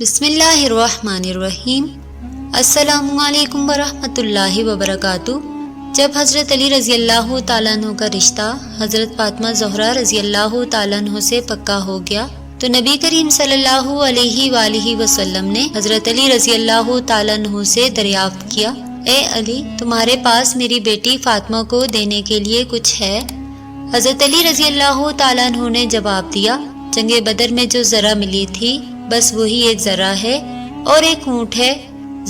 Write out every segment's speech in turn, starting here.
بسم اللہ الرحمن الرحیم۔ السلام علیکم ورحمۃ اللہ وبرکاتہ۔ جب حضرت علی رضی اللہ تعالیٰ عنہ کا رشتہ حضرت فاطمہ زہرا رضی اللہ تعالیٰ عنہ سے پکا ہو گیا تو نبی کریم صلی اللہ علیہ وآلہ وسلم نے حضرت علی رضی اللہ تعالیٰ عنہ سے دریافت کیا، اے علی، تمہارے پاس میری بیٹی فاطمہ کو دینے کے لیے کچھ ہے؟ حضرت علی رضی اللہ تعالیٰ عنہ نے جواب دیا، جنگ بدر میں جو ذرہ ملی تھی بس وہی ایک ذرہ ہے اور ایک اونٹ ہے۔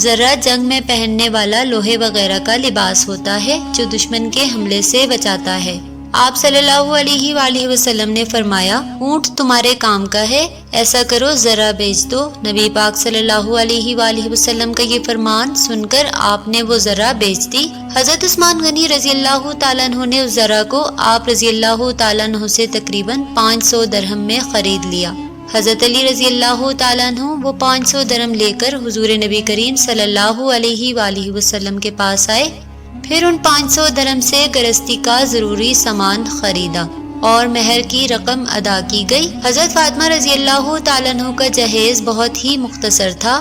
ذرہ جنگ میں پہننے والا لوہے وغیرہ کا لباس ہوتا ہے جو دشمن کے حملے سے بچاتا ہے۔ آپ صلی اللہ علیہ وآلہ وسلم نے فرمایا، اونٹ تمہارے کام کا ہے، ایسا کرو ذرہ بیچ دو۔ نبی پاک صلی اللہ علیہ وآلہ وسلم کا یہ فرمان سن کر آپ نے وہ ذرہ بیچ دی۔ حضرت عثمان غنی رضی اللہ تعالیٰ عنہ نے اس ذرہ کو آپ رضی اللہ تعالیٰ عنہ سے تقریباً 500 درہم میں خرید لیا۔ حضرت علی رضی اللہ تعالیٰ عنہ وہ 500 درہم لے کر حضور نبی کریم صلی اللہ علیہ وآلہ وسلم کے پاس آئے، پھر ان 500 درہم سے گرستی کا ضروری سامان خریدا اور مہر کی رقم ادا کی گئی۔ حضرت فاطمہ رضی اللہ تعالیٰ عنہ کا جہیز بہت ہی مختصر تھا،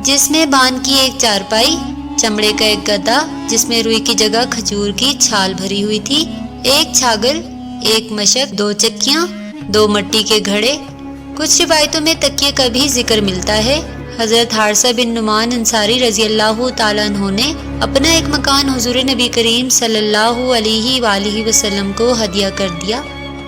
جس میں بان کی ایک چارپائی، چمڑے کا ایک گدا جس میں روئی کی جگہ کھجور کی چھال بھری ہوئی تھی، ایک چھاگل، ایک مشک، 2 چکیاں، 2 مٹی کے گھڑے۔ کچھ روایتوں میں تکیے کا بھی ذکر ملتا ہے۔ حضرت حارثہ بن نعمان انصاری رضی اللہ تعالیٰ عنہ نے اپنا ایک مکان حضور نبی کریم صلی اللہ علیہ وآلہ وسلم کو ہدیہ کر دیا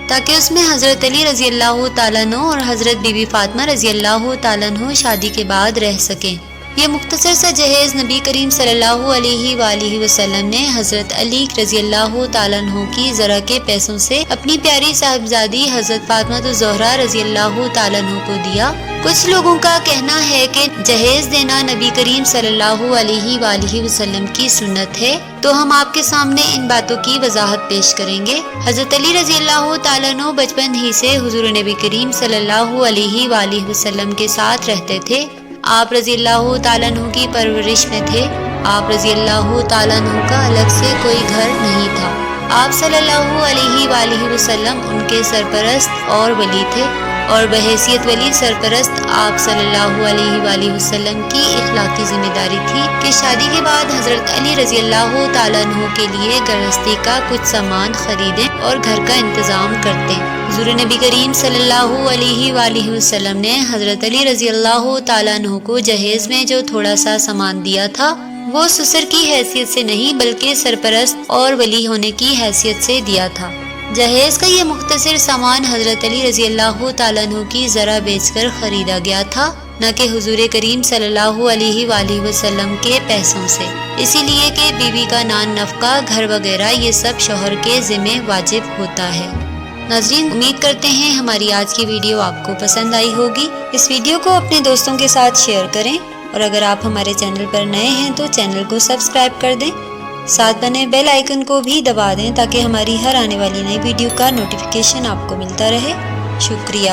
تاکہ اس میں حضرت علی رضی اللہ تعالیٰ عنہ اور حضرت بی بی فاطمہ رضی اللہ تعالیٰ عنہ شادی کے بعد رہ سکیں۔ یہ مختصر سا جہیز نبی کریم صلی اللہ علیہ وآلہ وسلم نے حضرت علی رضی اللہ تعالیٰ عنہ کی ذرہ کے پیسوں سے اپنی پیاری صاحبزادی حضرت فاطمہ زہرا رضی اللہ تعالیٰ عنہ کو دیا۔ کچھ لوگوں کا کہنا ہے کہ جہیز دینا نبی کریم صلی اللہ علیہ وآلہ وسلم کی سنت ہے، تو ہم آپ کے سامنے ان باتوں کی وضاحت پیش کریں گے۔ حضرت علی رضی اللہ تعالیٰ عنہ بچپن ہی سے حضور نبی کریم صلی اللہ علیہ وآلہ وسلم کے ساتھ رہتے تھے۔ آپ رضی اللہ تعالیٰ عنہ کی پرورش میں تھے۔ آپ رضی اللہ تعالیٰ عنہ کا الگ سے کوئی گھر نہیں تھا۔ آپ صلی اللہ علیہ وآلہ وسلم ان کے سرپرست اور ولی تھے، اور بحیثیت ولی سرپرست آپ صلی اللہ علیہ وآلہ وسلم کی اخلاقی ذمہ داری تھی کہ شادی کے بعد حضرت علی رضی اللہ تعالیٰ عنہ کے لیے گرہستی کا کچھ سامان خریدیں اور گھر کا انتظام کرتے۔ حضور نبی کریم صلی اللہ علیہ وآلہ وسلم نے حضرت علی رضی اللہ تعالیٰ عنہ کو جہیز میں جو تھوڑا سا سامان دیا تھا وہ سسر کی حیثیت سے نہیں بلکہ سرپرست اور ولی ہونے کی حیثیت سے دیا تھا۔ جہیز کا یہ مختصر سامان حضرت علی رضی اللہ تعالیٰ عنہ کی ذرہ بیچ کر خریدا گیا تھا، نہ کہ حضور کریم صلی اللہ علیہ وآلہ وسلم کے پیسوں سے، اسی لیے کہ بیوی کا نان نفقہ، گھر وغیرہ یہ سب شوہر کے ذمہ واجب ہوتا ہے۔ ناظرین، امید کرتے ہیں ہماری آج کی ویڈیو آپ کو پسند آئی ہوگی۔ اس ویڈیو کو اپنے دوستوں کے ساتھ شیئر کریں، اور اگر آپ ہمارے چینل پر نئے ہیں تو چینل کو سبسکرائب کر دیں، ساتھ بنے بیل آئیکن کو بھی دبا دیں تاکہ ہماری ہر آنے والی نئی ویڈیو کا نوٹیفیکیشن آپ کو ملتا رہے۔ شکریہ۔